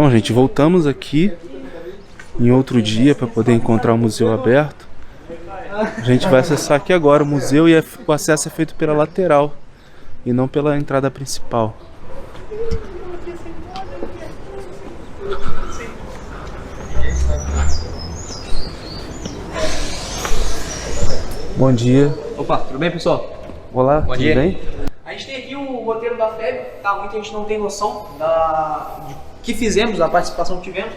Bom, gente, voltamos aqui em outro dia para poder encontrar o museu aberto. A gente vai acessar aqui agora o museu e o acesso é feito pela lateral e não pela entrada principal. Bom dia. Opa, tudo bem, pessoal? Olá, Bom tudo dia. bem? A gente tem aqui o roteiro da FEB, tá? Muita gente não tem noção de que fizemos, da participação que tivemos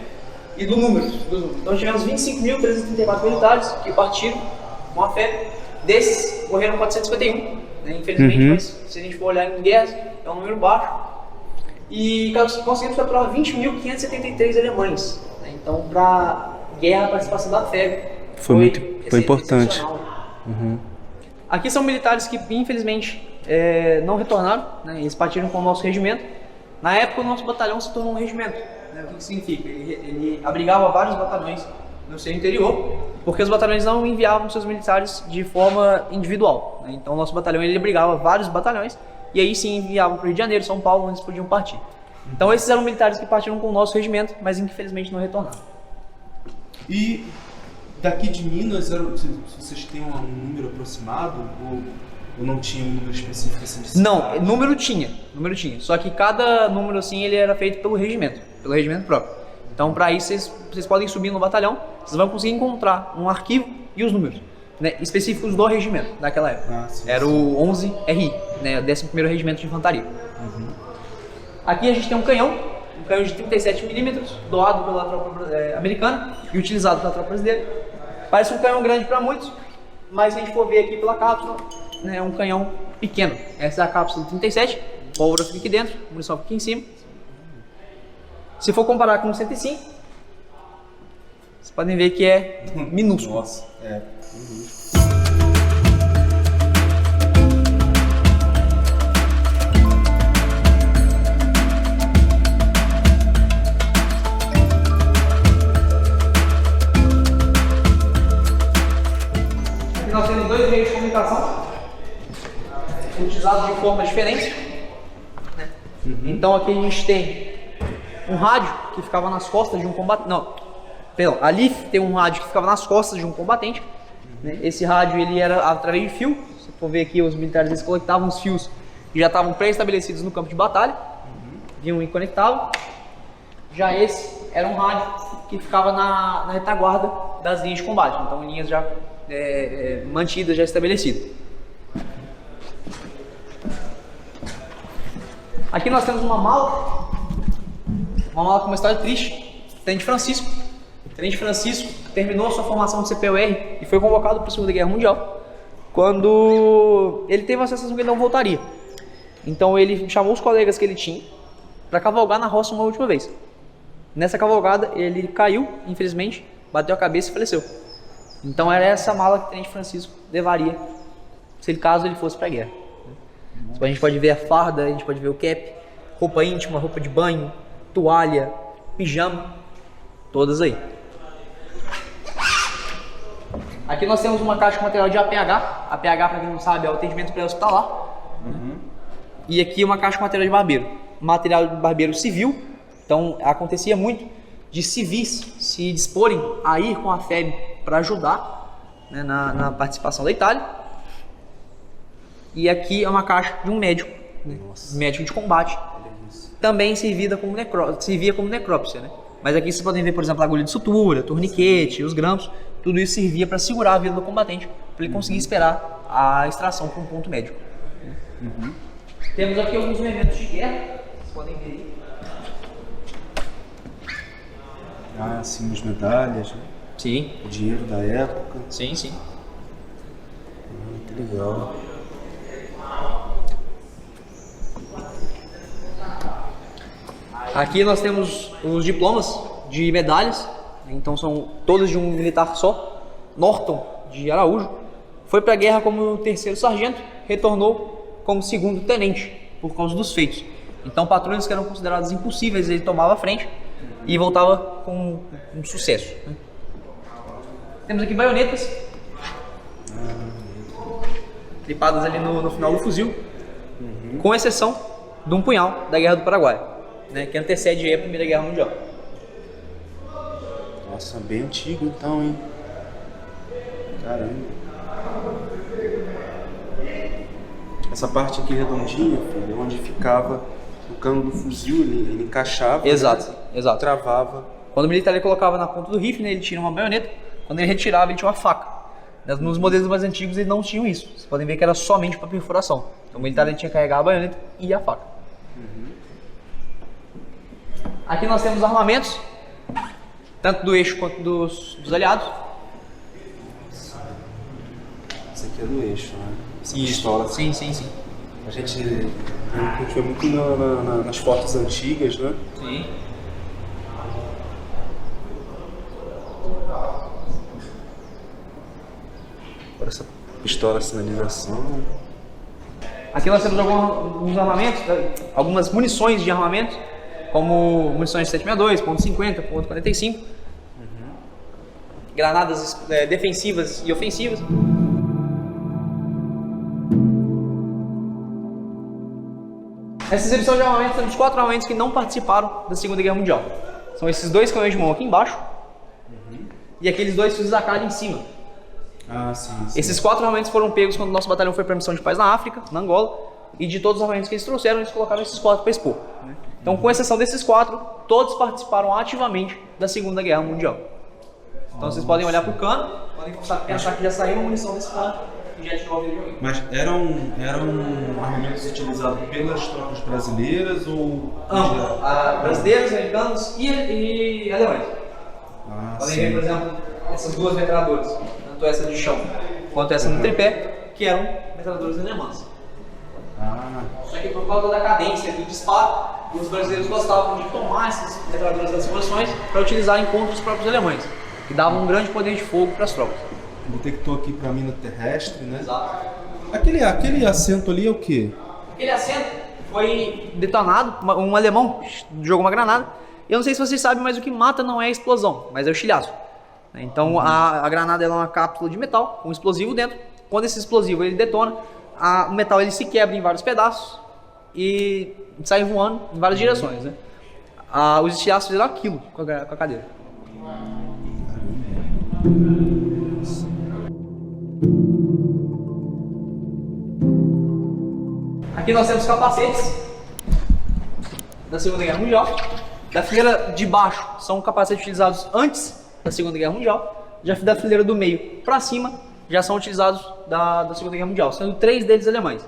e do número. Então tivemos 25.334 militares que partiram com a FEB. Desses, morreram 451, né? Infelizmente, mas se a gente for olhar em guerras, é um número baixo. E conseguimos capturar 20.573 alemães, né? Então, para guerra, a participação da FEB foi importante. Aqui são militares que, infelizmente, não retornaram, né? Eles partiram com o nosso regimento. Na época, o nosso batalhão se tornou um regimento, né? O que significa? Ele abrigava vários batalhões no seu interior, porque os batalhões não enviavam seus militares de forma individual, né? Então, o nosso batalhão ele abrigava vários batalhões e aí sim enviavam para o Rio de Janeiro, São Paulo, onde eles podiam partir. Então, esses eram militares que partiram com o nosso regimento, mas infelizmente não retornaram. E daqui de Minas, vocês têm um número aproximado ou não tinha um número específico assim? Não, número tinha, só que cada número assim ele era feito pelo regimento próprio. Então para isso vocês podem subir no batalhão, vocês vão conseguir encontrar um arquivo e os números, né, específicos do regimento daquela época. Era o 11RI, né, o 11º Regimento de Infantaria. Aqui a gente tem um canhão de 37mm, doado pela tropa americana e utilizado pela tropa brasileira. Parece um canhão grande para muitos, mas se a gente for ver aqui pela cápsula, né, é um canhão pequeno. Essa é a cápsula 37, pólvora fica aqui dentro, munição fica aqui em cima. Se for comparar com o 105, vocês podem ver que é minúsculo. Nossa, Aqui nós temos dois meios de comunicação utilizados de forma diferente, né? Então aqui a gente tem um rádio que ficava nas costas de um combatente. Ali tem um rádio que ficava nas costas de um combatente, né? Esse rádio ele era através de fio. Se for ver aqui, os militares eles conectavam os fios que já estavam pré-estabelecidos no campo de batalha, vinham e conectavam. Já esse era um rádio que ficava na retaguarda das linhas de combate, então linhas já mantidas, já estabelecidas. Aqui nós temos uma mala com uma história triste. Tenente Francisco terminou a sua formação de CPUR e foi convocado para a Segunda Guerra Mundial, quando ele teve a sensação que ele não voltaria. Então ele chamou os colegas que ele tinha para cavalgar na roça uma última vez. Nessa cavalgada ele caiu, infelizmente, bateu a cabeça e faleceu. Então era essa mala que o Tenente Francisco levaria caso ele fosse para a guerra. A gente pode ver a farda, a gente pode ver o cap, roupa íntima, roupa de banho, toalha, pijama, todas aí. Aqui nós temos uma caixa com material de APH. APH, para quem não sabe, é o atendimento pré-hospitalar. E aqui uma caixa com material de barbeiro. Material de barbeiro civil. Então acontecia muito de civis se disporem a ir com a FEB para ajudar, né, na participação da Itália. E aqui é uma caixa de um médico, né, médico de combate. Também servia como necrópsia, né? Mas aqui vocês podem ver, por exemplo, a agulha de sutura, torniquete, os grampos. Tudo isso servia para segurar a vida do combatente, para ele conseguir esperar a extração para um ponto médico. Temos aqui alguns elementos de guerra, vocês podem ver aí. Sim, as medalhas, né? Sim. O dinheiro da época. Sim. Que legal. Aqui nós temos os diplomas de medalhas, então são todos de um militar só. Norton de Araújo foi para a guerra como terceiro sargento, retornou como segundo tenente por causa dos feitos. Então patrulhas que eram consideradas impossíveis ele tomava a frente e voltava com um sucesso, né? Temos aqui baionetas clipadas ali no final do fuzil, com exceção de um punhal da Guerra do Paraguai, né, que antecede a Primeira Guerra Mundial. Nossa, bem antigo então, hein? Caramba. Essa parte aqui redondinha, filho, é onde ficava o cano do fuzil, ele encaixava, Exato, né? exato. Travava. Quando o militar ele colocava na ponta do rifle, né, ele tinha uma baioneta. Quando ele retirava, ele tinha uma faca. Nos modelos mais antigos, eles não tinham isso. Vocês podem ver que era somente para perfuração. Então o militar ele tinha que carregar a baioneta e a faca. Aqui nós temos armamentos, tanto do eixo quanto dos aliados. Esse aqui é do eixo, né? Essa Isso. pistola. Sim, sim, sim. A gente vê muito nas fotos antigas, né? Sim. Olha essa pistola sinalização. Aqui nós temos alguns armamentos, algumas munições de armamento, como munições de 762, ponto .50, ponto .45, granadas defensivas e ofensivas. Nessa exibição de armamentos temos 4 armamentos que não participaram da Segunda Guerra Mundial. São esses 2 canhões de mão aqui embaixo e aqueles 2 fuzis AK em cima. Ah, sim. Esses 4 armamentos foram pegos quando o nosso batalhão foi para a missão de paz na África, na Angola, e de todos os armamentos que eles trouxeram, eles colocaram esses 4 para expor. Então, com exceção desses 4, todos participaram ativamente da Segunda Guerra Mundial. Então, vocês podem olhar para o cano, podem pensar que já saiu uma munição desse cano e já tirou a vida de alguém. Mas eram armamentos utilizados pelas tropas brasileiras ou... Ambos, brasileiros, americanos e alemães. Ah, Podem sim. ver, por exemplo, essas 2 metralhadoras, tanto essa de chão quanto essa no tripé, que eram metralhadoras alemãs. Ah, Só que por causa da cadência do disparo, os brasileiros gostavam de tomar essas metralhadoras das posições para utilizar em contra os próprios alemães, que davam um grande poder de fogo para as tropas. detector aqui para mina terrestre, né? Exato. Aquele assento ali é o quê? Aquele assento foi detonado, um alemão jogou uma granada. Eu não sei se vocês sabem, mas o que mata não é a explosão, mas é o estilhaço. Então a granada ela é uma cápsula de metal com um explosivo dentro. Quando esse explosivo ele detona, o metal ele se quebra em vários pedaços e sai voando em várias direções, né? Os estilhaços fizeram aquilo com a cadeira. Aqui nós temos capacetes da Segunda Guerra Mundial. Da fileira de baixo são capacetes utilizados antes da Segunda Guerra Mundial. Já da fileira do meio para cima já são utilizados da Segunda Guerra Mundial, sendo 3 deles alemães.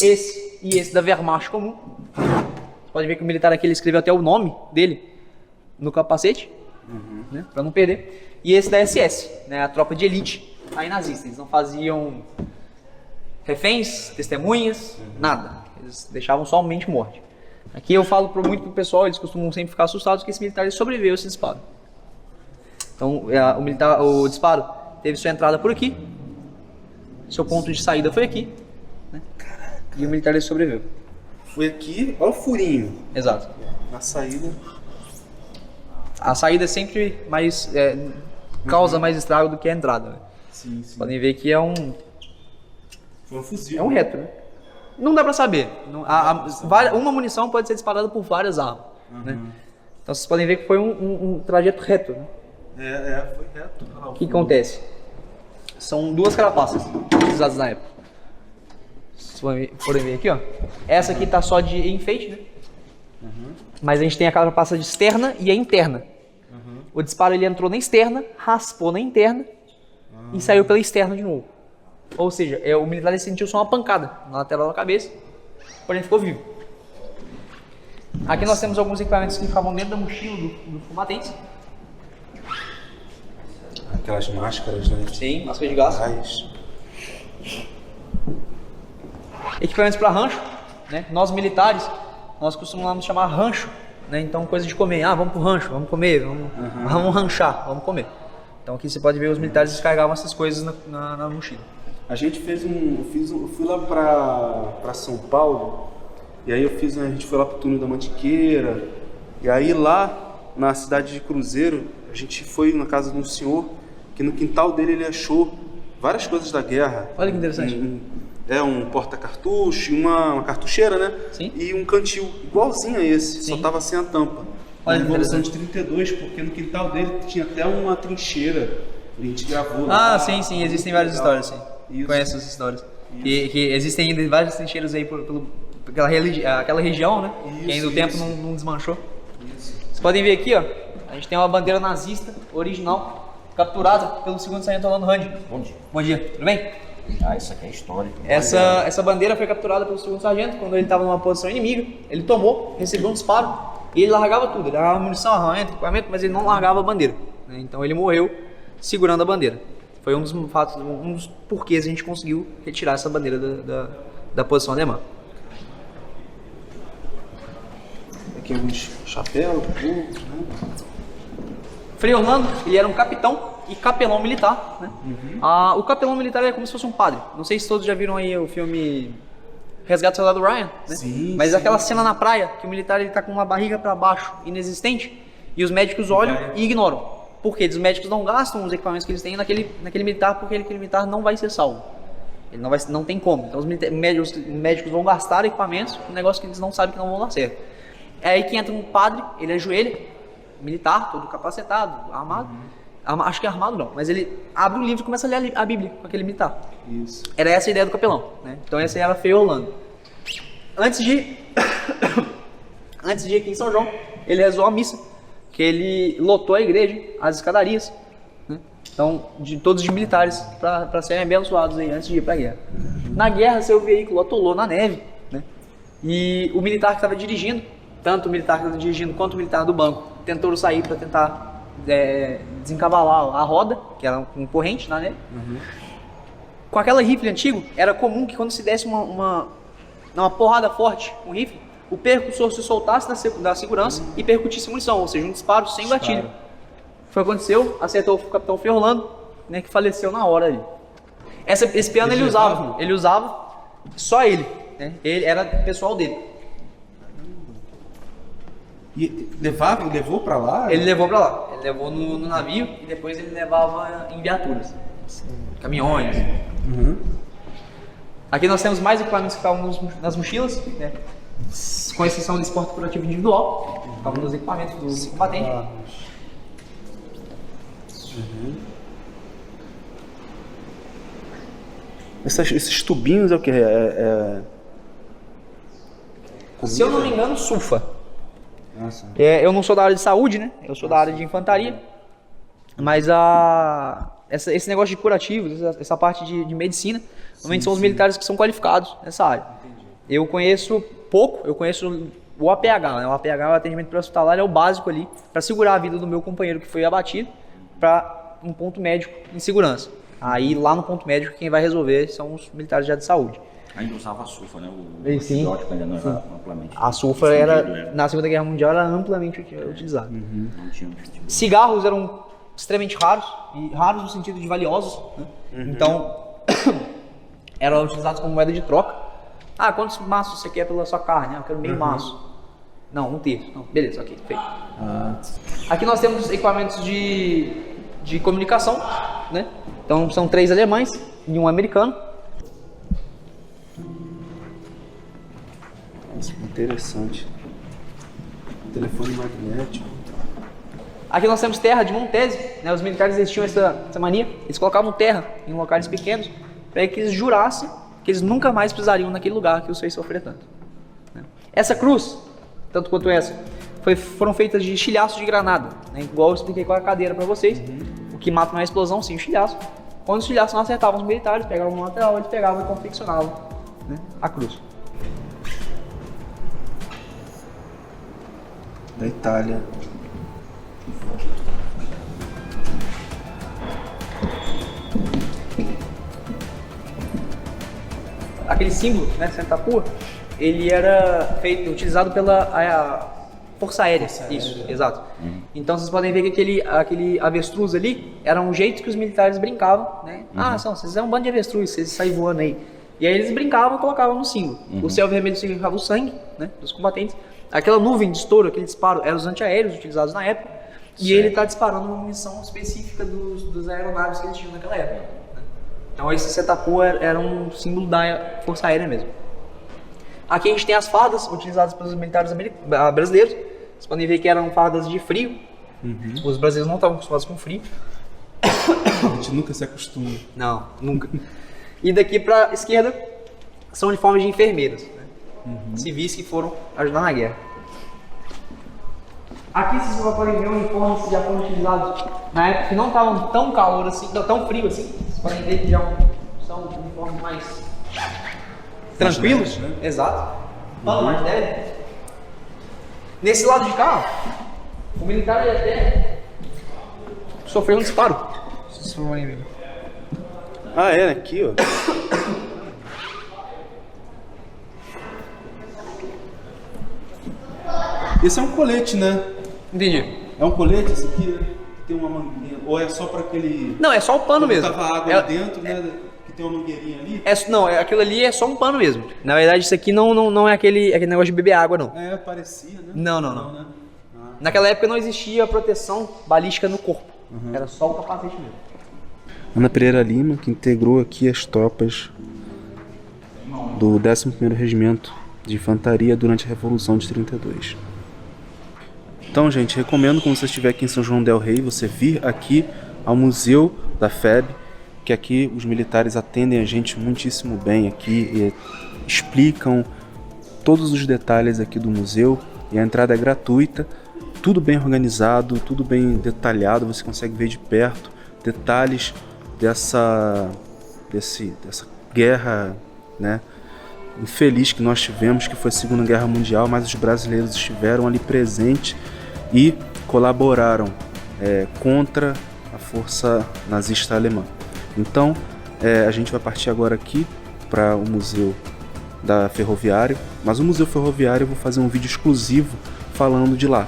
Esse e esse da Wehrmacht comum. Você pode ver que o militar aqui ele escreveu até o nome dele no capacete, né, para não perder. E esse da SS, né, a tropa de elite aí nazista. Eles não faziam reféns, testemunhas, nada. Eles deixavam somente morte. Aqui eu falo muito pro pessoal, eles costumam sempre ficar assustados que esse militar ele sobreviveu a esse disparo. Então o disparo teve sua entrada por aqui, seu ponto de saída foi aqui, né? E o militar ele sobreviveu. Foi aqui, olha o furinho. Exato. Na saída. A saída é sempre mais causa mais estrago do que a entrada. Né? Sim, sim. Podem ver que é um fuzil. É um reto, né? Não dá pra saber. Uma munição pode ser disparada por várias armas, né? Então vocês podem ver que foi um trajeto reto, né? Foi reto. O que acontece? São 2 carapaças utilizadas na época. Vocês podem ver aqui, ó. Essa aqui tá só de enfeite, né? Mas a gente tem a carapaça de externa e a interna. O disparo ele entrou na externa, raspou na interna e saiu pela externa de novo. Ou seja, o militar ele sentiu só uma pancada na lateral da cabeça, porém ficou vivo. Aqui nós temos alguns equipamentos que ficavam dentro da mochila do combatente. Aquelas máscaras, né? Sim, máscara de gás. Equipamentos para rancho, né? Nós militares, nós costumamos chamar rancho, né? Então coisa de comer, vamos pro rancho, vamos comer, vamos ranchar, vamos comer. Então aqui você pode ver os militares descarregavam essas coisas na mochila. A gente eu fui lá pra São Paulo, e aí a gente foi lá pro túnel da Mantiqueira, e aí lá na cidade de Cruzeiro, a gente foi na casa de um senhor, que no quintal dele ele achou várias coisas da guerra. Olha que interessante. Um porta-cartucho, uma cartucheira, né? Sim. E um cantil, igualzinho a esse, Sim. só tava sem a tampa. Olha, a Revolução de 32, porque no quintal dele tinha até uma trincheira. A gente gravou. Sim, existem várias histórias, sim. Isso. Conheço essas histórias. Que existem ainda várias trincheiras aí aquela região, né? Que ainda o tempo não desmanchou. Isso. Vocês podem ver aqui, ó. A gente tem uma bandeira nazista original, capturada pelo segundo sargento Orlando Randi. Bom dia. Bom dia, tudo bem? Isso aqui é histórico. Essa bandeira foi capturada pelo segundo sargento quando ele estava numa posição inimiga. Ele tomou, recebeu um disparo e ele largava tudo. Ele largava munição, armamento, equipamento, mas ele não largava a bandeira, né? Então ele morreu segurando a bandeira. Foi um dos fatos, um dos porquês a gente conseguiu retirar essa bandeira da posição alemã. Aqui alguns chapéus, burros, né? Frei Orlando, ele era um capitão e capelão militar, né? O capelão militar é como se fosse um padre. Não sei se todos já viram aí o filme Resgate do Soldado Ryan, né? Sim, mas sim. aquela cena na praia, que o militar ele tá com uma barriga para baixo, inexistente, e os médicos olham e ignoram. Por quê? Os médicos não gastam os equipamentos que eles têm naquele militar, porque aquele militar não vai ser salvo. Ele não tem como. Então os médicos vão gastar equipamentos, um negócio que eles não sabem que não vão dar certo. É aí que entra um padre, ele ajoelha, militar, todo capacetado, armado. Acho que é armado não, mas ele abre o livro e começa a ler a Bíblia com aquele militar. Isso. Era essa a ideia do capelão, né? Então essa era Frei Orlando. Antes de ir aqui em São João, ele rezou a missa, que ele lotou a igreja, as escadarias, né? Então, todos os militares, para serem abençoados aí antes de ir para a guerra. Na guerra, seu veículo atolou na neve, né? E o militar que estava dirigindo, tanto o militar que estava dirigindo quanto o militar do banco, tentou sair para tentar desencavalar a roda, que era um corrente na neve. Com aquela rifle antigo, era comum que quando se desse uma porrada forte com o rifle, o percussor se soltasse da segurança e percutisse munição, ou seja, um disparo sem gatilho. Foi o que aconteceu, acertou o capitão Frei Orlando, né, que faleceu na hora ali. Esse piano ele usava só ele, né? Ele era pessoal dele. E levou pra lá? Ele levou pra lá, ele levou no navio e depois ele levava em viaturas, caminhões. Aqui nós temos mais equipamentos que estavam nas mochilas, né? Com exceção desse porta-curativo individual, estavam nos equipamentos do combatente. Esses tubinhos é o que? Se eu não me engano, sulfa. Nossa. Eu não sou da área de saúde, né? Eu sou da área de infantaria. Mas esse negócio de curativos, essa parte de medicina, normalmente são os militares que são qualificados nessa área. Eu conheço pouco, eu conheço o APH, né? O APH é o atendimento pré-hospitalar, é o básico ali para segurar a vida do meu companheiro que foi abatido para um ponto médico em segurança. Aí lá no ponto médico quem vai resolver são os militares já de saúde. Ainda usava a sulfa, né? O Sim. antibiótico ainda não era amplamente. A sulfa na Segunda Guerra Mundial era amplamente utilizada. Não tinha. Cigarros eram extremamente raros, e raros no sentido de valiosos, né? Então eram utilizados como moeda de troca. Quantos maços você quer pela sua carne? Eu quero meio maço. Não, um terço. Não, beleza, ok, feito. Aqui nós temos equipamentos de comunicação, né? Então são 3 alemães e um americano. Nossa, interessante. Telefone magnético. Aqui nós temos terra de Montese, né? Os militares eles tinham essa mania, eles colocavam terra em locais pequenos para que eles jurassem que eles nunca mais pisariam naquele lugar que os fez sofrer tanto, né? Essa cruz, tanto quanto essa, foram feitas de estilhaços de granada, né? Igual eu expliquei com a cadeira para vocês. O que mata não é a explosão, sim o estilhaço. Quando os estilhaços não acertavam os militares, pegavam no lateral, eles pegavam e confeccionavam, né, a cruz. Da Itália. Aquele símbolo, né, Sentapua, ele era utilizado pela Força Aérea. Isso, exato. Então vocês podem ver que aquele avestruz ali era um jeito que os militares brincavam, né? Vocês é um bando de avestruz, vocês saem voando aí. E aí eles brincavam e colocavam no símbolo. O céu vermelho significava o sangue, né, dos combatentes. Aquela nuvem de estouro, aquele disparo, eram os antiaéreos utilizados na época. E ele está disparando uma munição específica dos aeronaves que eles tinham naquela época, né? Então esse Sentapua era um símbolo da Força Aérea mesmo. Aqui a gente tem as fardas utilizadas pelos militares brasileiros, Vocês podem ver que eram fardas de frio. Os brasileiros não estavam acostumados com frio. A gente nunca se acostuma. Não, nunca. E daqui pra esquerda são uniformes de enfermeiras, né? Civis que foram ajudar na guerra. Aqui vocês podem ver uniformes que já foram utilizados na época que não estavam tão calor assim, tão frio assim. Vocês podem ver que já são uniformes mais tranquilos. Né? Exato. Pano mais leve. Nesse lado de cá, o militar ele até sofreu um disparo. Vocês podem ver. Ah, é, aqui, ó. Esse é um colete, né? Entendi. É um colete esse aqui, né? Tem uma mangueirinha. Ou é só para aquele... Não, é só o pano mesmo. Tava água ali dentro, né? Que tem uma mangueirinha ali. Não, aquilo ali é só um pano mesmo. Na verdade, isso aqui não é aquele negócio de beber água, não. É, parecia, né? Não. Né? Naquela época não existia proteção balística no corpo. Era só o capacete mesmo. Ana Pereira Lima, que integrou aqui as tropas do 11º Regimento de Infantaria durante a Revolução de 32. Então, gente, recomendo quando você estiver aqui em São João del Rei, você vir aqui ao Museu da FEB, que aqui os militares atendem a gente muitíssimo bem aqui e explicam todos os detalhes aqui do museu, e a entrada é gratuita, tudo bem organizado, tudo bem detalhado, você consegue ver de perto detalhes dessa guerra, né, infeliz que nós tivemos, que foi a Segunda Guerra Mundial, mas os brasileiros estiveram ali presentes e colaboraram contra a força nazista alemã. Então, a gente vai partir agora aqui para o Museu da Ferroviária, mas o Museu Ferroviário eu vou fazer um vídeo exclusivo falando de lá,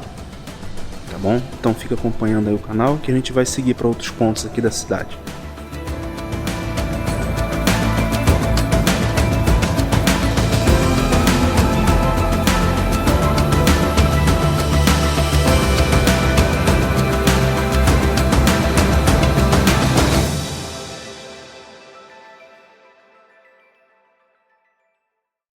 tá bom? Então fica acompanhando aí o canal que a gente vai seguir para outros pontos aqui da cidade.